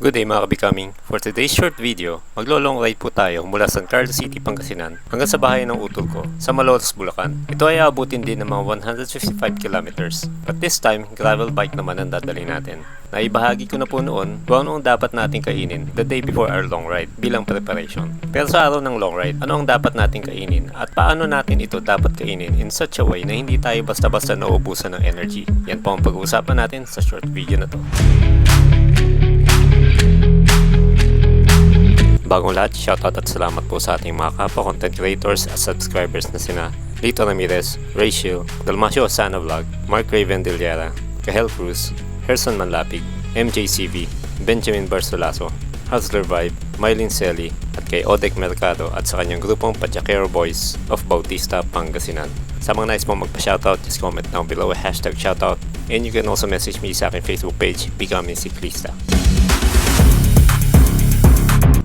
Good day mga kabicoming. For today's short video, maglo-long ride po tayo mula San Carlos City, Pangasinan hanggang sa bahay ng utol ko sa Malolos, Bulacan. Ito ay aabutin din ng mga 155 kilometers. But this time, gravel bike naman ang dadalhin natin. Naibahagi ko na po noon kung ano ang dapat nating kainin the day before our long ride bilang preparation. Pero sa araw ng long ride, ano ang dapat nating kainin at paano natin ito dapat kainin in such a way na hindi tayo basta-basta nauubusan ng energy. Yan po ang pag-uusapan natin sa short video na to. Bagong lahat, shoutout at salamat po sa ating mga kapwa content creators at subscribers na sina Lito Ramirez, Rachel, Dalmasio Osana Vlog, Mark Raven Dillera, Kahel Cruz, Herson Manlapig, MJCV, Benjamin Barsolaso, Hustler Vibe, Mylene Selly, at kay Odek Mercado at sa kanyang grupong Pachakero Boys of Bautista, Pangasinan. Sa mga nais mong magpa-shoutout, just comment down below a hashtag shoutout, and you can also message me sa aking Facebook page, Becoming Siklista.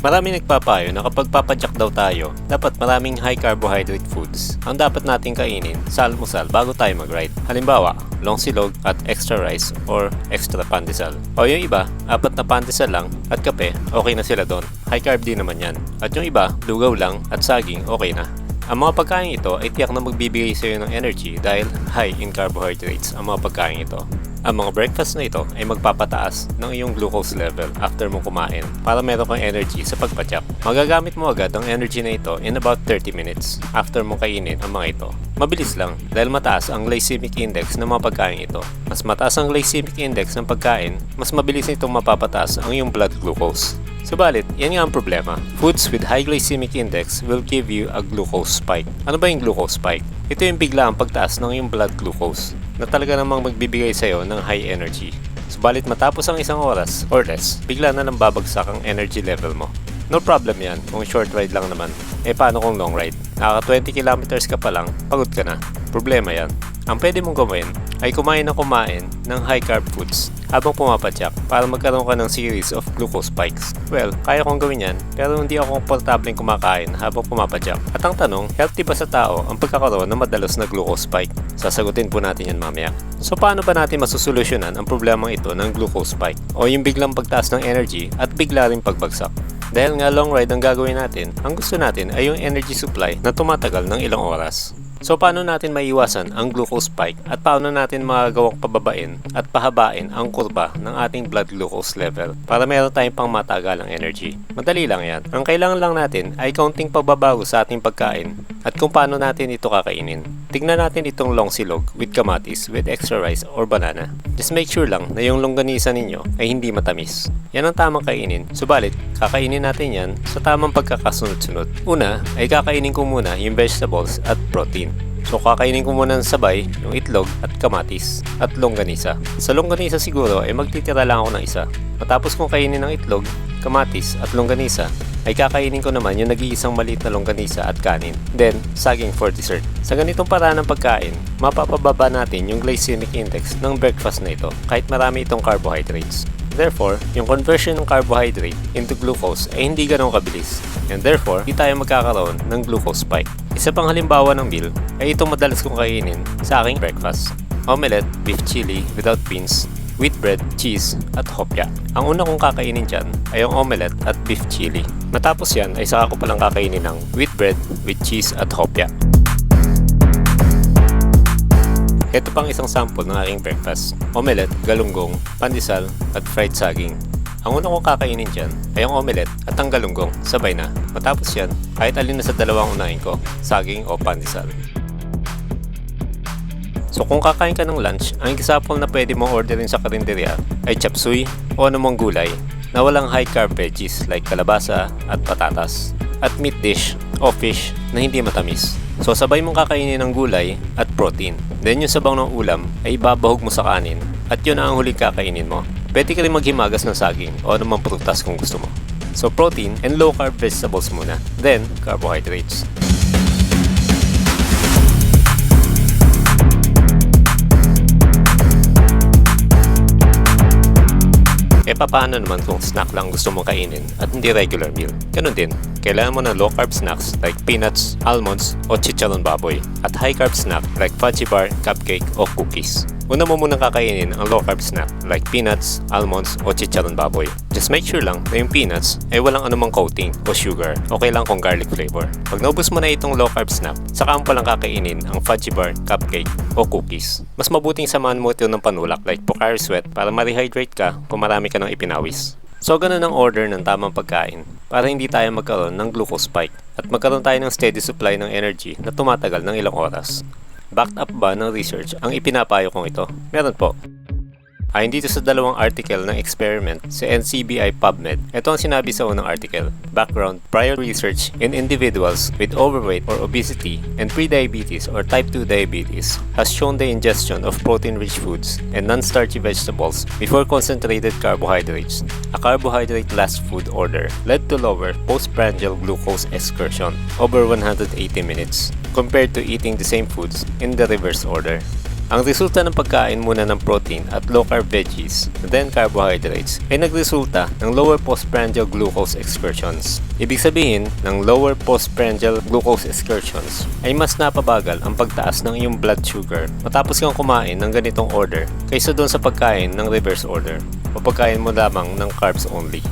Maraming nagpapayo na kapag papadyak daw tayo, dapat maraming high carbohydrate foods ang dapat nating kainin sa almusal bago tayo mag-ride. Halimbawa, long silog at extra rice or extra pandesal. O yung iba, 4 na pandesal lang at kape, okay na sila doon. High carb din naman yan. At yung iba, lugaw lang at saging, okay na. Ang mga pagkain ito ay tiyak na magbibigay sa iyo ng energy dahil high in carbohydrates ang mga pagkain ito. Ang mga breakfast na ito ay magpapataas ng iyong glucose level after mong kumain para meron kang energy sa pagpadyak. Magagamit mo agad ang energy na ito in about 30 minutes after mong kainin ang mga ito. Mabilis lang dahil mataas ang glycemic index ng mga pagkain ito. Mas mataas ang glycemic index ng pagkain, mas mabilis nitong mapapataas ang iyong blood glucose. Subalit, yan nga ang problema. Foods with high glycemic index will give you a glucose spike. Ano ba yung glucose spike? Ito yung bigla ang pagtaas ng iyong blood glucose na talaga namang magbibigay sa iyo ng high energy. Subalit matapos ang isang oras or less, bigla na lang babagsak ang energy level mo. No problem yan kung short ride lang naman. Paano kung long ride? Nakaka 20 kilometers ka pa lang, pagod ka na. Problema yan. Ang pwede mong gawin ay kumain ng high carb foods habang pumapadyak para magkaroon ka ng series of glucose spikes. Well, kaya kong gawin yan pero hindi ako komportableng kumakain habang pumapadyak. At ang tanong, healthy ba sa tao ang pagkakaroon ng madalos na glucose spike? Sasagutin po natin yan mamaya. So paano ba natin masusolusyonan ang problemang ito ng glucose spike o yung biglang pagtaas ng energy at bigla rin pagbagsak? Dahil nga long ride ang gagawin natin, ang gusto natin ay yung energy supply na tumatagal ng ilang oras. So paano natin maiwasan ang glucose spike at paano natin magagawang pababain at pahabain ang kurba ng ating blood glucose level para meron tayong pang matagalang energy? Madali lang yan. Ang kailangan lang natin ay kaunting pagbabago sa ating pagkain at kung paano natin ito kakainin. Tignan natin itong long silog with kamatis with extra rice or banana. Just make sure lang na yung longganisa ninyo ay hindi matamis. Yan ang tamang kainin. Subalit, kakainin natin yan sa tamang pagkakasunod-sunod. Una ay kakainin ko muna yung vegetables at protein. So kakainin ko muna ng sabay yung itlog at kamatis at longganisa. Sa longganisa siguro ay magtitira lang ako ng isa. Matapos kong kainin ng itlog, kamatis at longganisa, ay kakainin ko naman yung nag-iisang maliit na longganisa at kanin. Then, saging for dessert. Sa ganitong paraan ng pagkain, mapapababa natin yung glycemic index ng breakfast na ito kahit marami itong carbohydrates. Therefore, yung conversion ng carbohydrate into glucose ay hindi ganun kabilis. And therefore, hindi tayo magkakaroon ng glucose spike. Isa pang halimbawa ng meal ay itong madalas kong kainin sa aking breakfast. Omelette, beef chili without beans, wheat bread, cheese, at hopya. Ang una kong kakainin dyan ay yung omelette at beef chili. Matapos yan ay saka ko palang kakainin ng wheat bread with cheese at hopya. Ito pang isang sample ng aking breakfast. Omelette, galunggong, pandesal, at fried saging. Ang una kong kakainin dyan ay ang omelette at ang galunggong, sabay na. Matapos yan, kahit alin na sa dalawang unahin ko, saging o pandesal. So kung kakain ka ng lunch, ang example na pwede mong orderin sa karinderya ay chop suey o anumang gulay na walang high carb veggies like kalabasa at patatas. At meat dish o fish na hindi matamis. So sabay mong kakainin ng gulay at protein. Then yung sabaw ng ulam ay ibabahog mo sa kanin at yun ang huling kakainin mo. Pwede ka rin maghimagas ng saging o anumang prutas kung gusto mo. So protein and low carb vegetables muna. Then carbohydrates. Paano naman kung snack lang gusto mong kainin at hindi regular meal? Ganun din. kailangan mo ng low-carb snacks like peanuts, almonds, o chicharon baboy, at high-carb snack like fudgy bar, cupcake, o cookies. Una mo munang kakainin ang low-carb snack like peanuts, almonds, o chicharon baboy. Just make sure lang na yung peanuts ay walang anumang coating o sugar, okay lang kung garlic flavor. Pag naubos mo na itong low-carb snack, saka mo palang kakainin ang fudgy bar, cupcake, o cookies. Mas mabuting samahan mo ito ng panulak like Pocari Sweat para ma-rehydrate ka kung marami ka ng ipinawis. So ganun ang order ng tamang pagkain para hindi tayo magkaroon ng glucose spike at magkaroon tayo ng steady supply ng energy na tumatagal ng ilang oras. Backed up ba ng research ang ipinapayo kong ito? Meron po. Ayon dito sa dalawang article ng experiment sa NCBI PubMed, ito ang sinabi sa unang article. Background, prior research in individuals with overweight or obesity and prediabetes or type 2 diabetes has shown the ingestion of protein-rich foods and non-starchy vegetables before concentrated carbohydrates, a carbohydrate-last food order, led to lower postprandial glucose excursion over 180 minutes compared to eating the same foods in the reverse order. Ang resulta ng pagkain muna ng protein at low-carb veggies, then carbohydrates, ay nagresulta ng lower postprandial glucose excursions. Ibig sabihin, ng lower postprandial glucose excursions ay mas napabagal ang pagtaas ng iyong blood sugar matapos kang kumain ng ganitong order kaysa doon sa pagkain ng reverse order o pagkain mo lamang ng carbs only.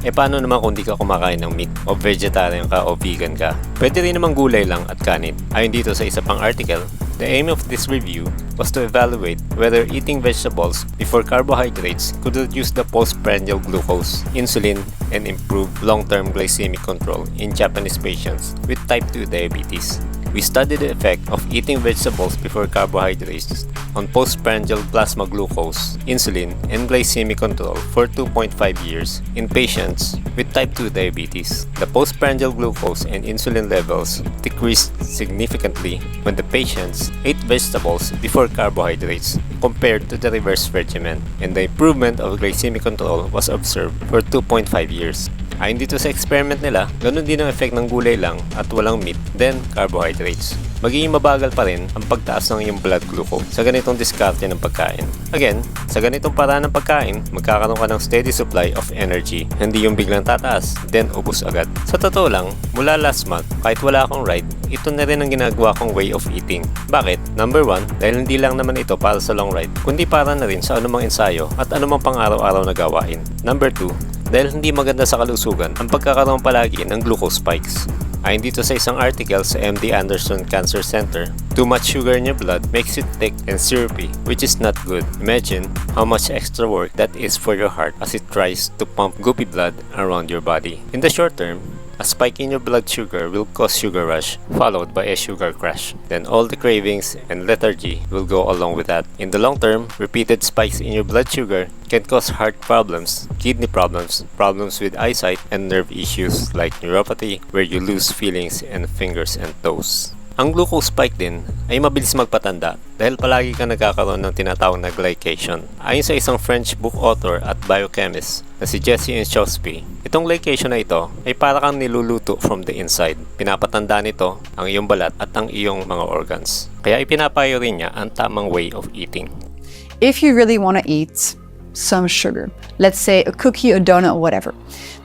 E paano naman kung di ka kumakain ng meat o vegetarian ka o vegan ka? Pwede rin namang gulay lang at kanin. Ayon dito sa isa pang article, the aim of this review was to evaluate whether eating vegetables before carbohydrates could reduce the postprandial glucose, insulin, and improve long-term glycemic control in Japanese patients with type 2 diabetes. We studied the effect of eating vegetables before carbohydrates on postprandial plasma glucose, insulin, and glycemic control for 2.5 years in patients with type 2 diabetes. The postprandial glucose and insulin levels decreased significantly when the patients ate vegetables before carbohydrates compared to the reverse regimen, and the improvement of glycemic control was observed for 2.5 years. Ayon dito sa experiment nila, ganun din ang effect ng gulay lang at walang meat, then carbohydrates. Magiging mabagal pa rin ang pagtaas ng iyong blood glucose sa ganitong diskarte ng pagkain. Again, sa ganitong paraan ng pagkain, magkakaroon ka ng steady supply of energy, hindi yung biglang tataas, then ubos agad. Sa totoo lang, mula last month, kahit wala akong ride, ito na rin ang ginagawa kong way of eating. Bakit? Number 1, dahil hindi lang naman ito para sa long ride, kundi para na rin sa anumang ensayo at anumang pang-araw-araw na gawain. Number 2, dahil hindi maganda sa kalusugan ang pagkakaroon palagi ng glucose spikes. Ayon dito sa isang article sa MD Anderson Cancer Center, too much sugar in your blood makes it thick and syrupy, which is not good. Imagine how much extra work that is for your heart as it tries to pump goopy blood around your body. In the short term, a spike in your blood sugar will cause sugar rush, followed by a sugar crash. Then all the cravings and lethargy will go along with that. In the long term, repeated spikes in your blood sugar can cause heart problems, kidney problems, problems with eyesight, and nerve issues like neuropathy, where you lose feelings in fingers and toes. Ang glucose spike din ay mabilis magpatanda dahil palagi ka nagkakaroon ng tinatawag na glycation. Ayon sa isang French book author at biochemist na si Jesse Inchauspé, itong glycation na ito ay para kang niluluto from the inside. Pinapatanda nito ang iyong balat at ang iyong mga organs. Kaya ipinapayo rin niya ang tamang way of eating. If you really want to eat some sugar, let's say a cookie, a donut, whatever,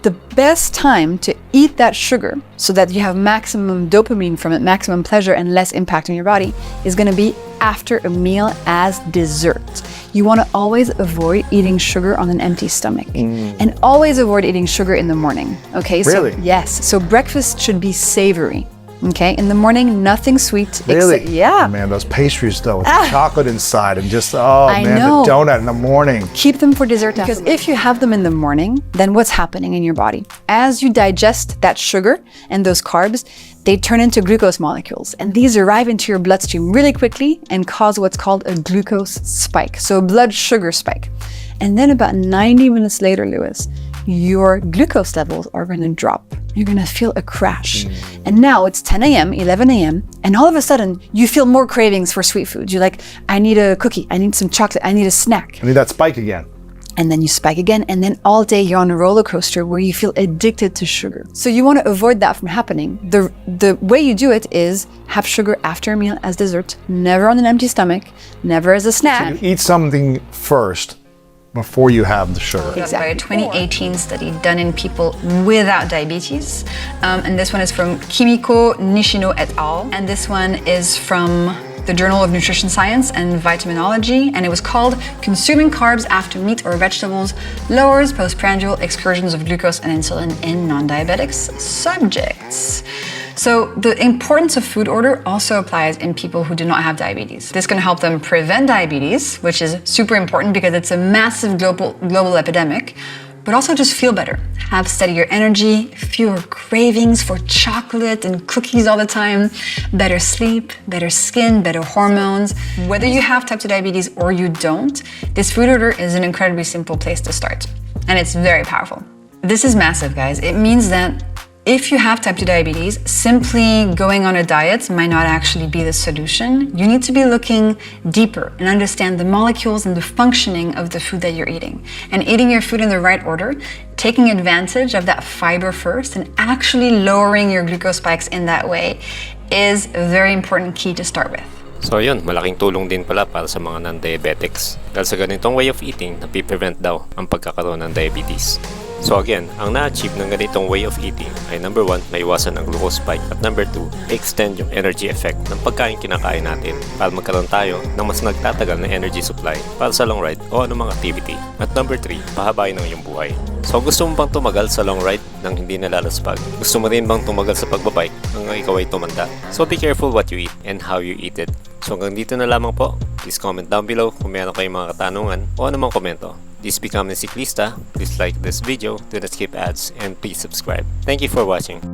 the best time to eat that sugar so that you have maximum dopamine from it, maximum pleasure and less impact on your body is going to be after a meal as dessert. You want to always avoid eating sugar on an empty stomach and always avoid eating sugar in the morning. Okay? Really? So, yes. So breakfast should be savory. Okay, in the morning, nothing sweet. Really? Yeah. Man, those pastries though, with the chocolate inside and just, I know. the donut in the morning. Keep them for dessert because if you have them in the morning, then what's happening in your body? As you digest that sugar and those carbs, they turn into glucose molecules. And these arrive into your bloodstream really quickly and cause what's called a glucose spike. So a blood sugar spike. And then about 90 minutes later, Lewis, your glucose levels are going to drop. You're going to feel a crash. And now it's 10 a.m., 11 a.m., and all of a sudden you feel more cravings for sweet foods. You're like, I need a cookie, I need some chocolate, I need a snack. I need that spike again. And then you spike again, and then all day you're on a roller coaster where you feel addicted to sugar. So you want to avoid that from happening. The way you do it is have sugar after a meal as dessert, never on an empty stomach, never as a snack. You eat something first, before you have the sugar. By a 2018 study done in people without diabetes. And this one is from Kimiko Nishino et al. And this one is from the Journal of Nutrition Science and Vitaminology, and it was called Consuming Carbs After Meat or Vegetables Lowers Postprandial Excursions of Glucose and Insulin in Non-Diabetics Subjects. So the importance of food order also applies in people who do not have diabetes. This can help them prevent diabetes, which is super important because it's a massive global epidemic, but also just feel better, have steadier energy, fewer cravings for chocolate and cookies all the time, better sleep, better skin, better hormones. Whether you have type 2 diabetes or you don't, this food order is an incredibly simple place to start. And it's very powerful. This is massive, guys. It means that if you have type 2 diabetes, simply going on a diet might not actually be the solution. You need to be looking deeper and understand the molecules and the functioning of the food that you're eating. And eating your food in the right order, taking advantage of that fiber first, and actually lowering your glucose spikes in that way is a very important key to start with. So yun, malaking tulong din pala para sa mga non-diabetics. Dahil sa ganitong way of eating, napiprevent daw ang pagkakaroon ng diabetes. So again, ang na-achieve ng ganitong way of eating ay number 1, maiwasan ang glucose spike, at number 2, extend yung energy effect ng pagkain kinakain natin para magkaroon tayo ng mas nagtatagal na energy supply para sa long ride o anumang activity. At number 3, pahabain ang iyong buhay. So gusto mo bang tumagal sa long ride nang hindi nalalaspag? Gusto mo rin bang tumagal sa pagbabike hanggang ikaw ay tumanda? So be careful what you eat and how you eat it. So hanggang dito na lamang po. Please comment down below kung meron kayong mga katanungan o anumang komento. This becoming Siklista. Please like this video, do not skip ads, and please subscribe. Thank you for watching.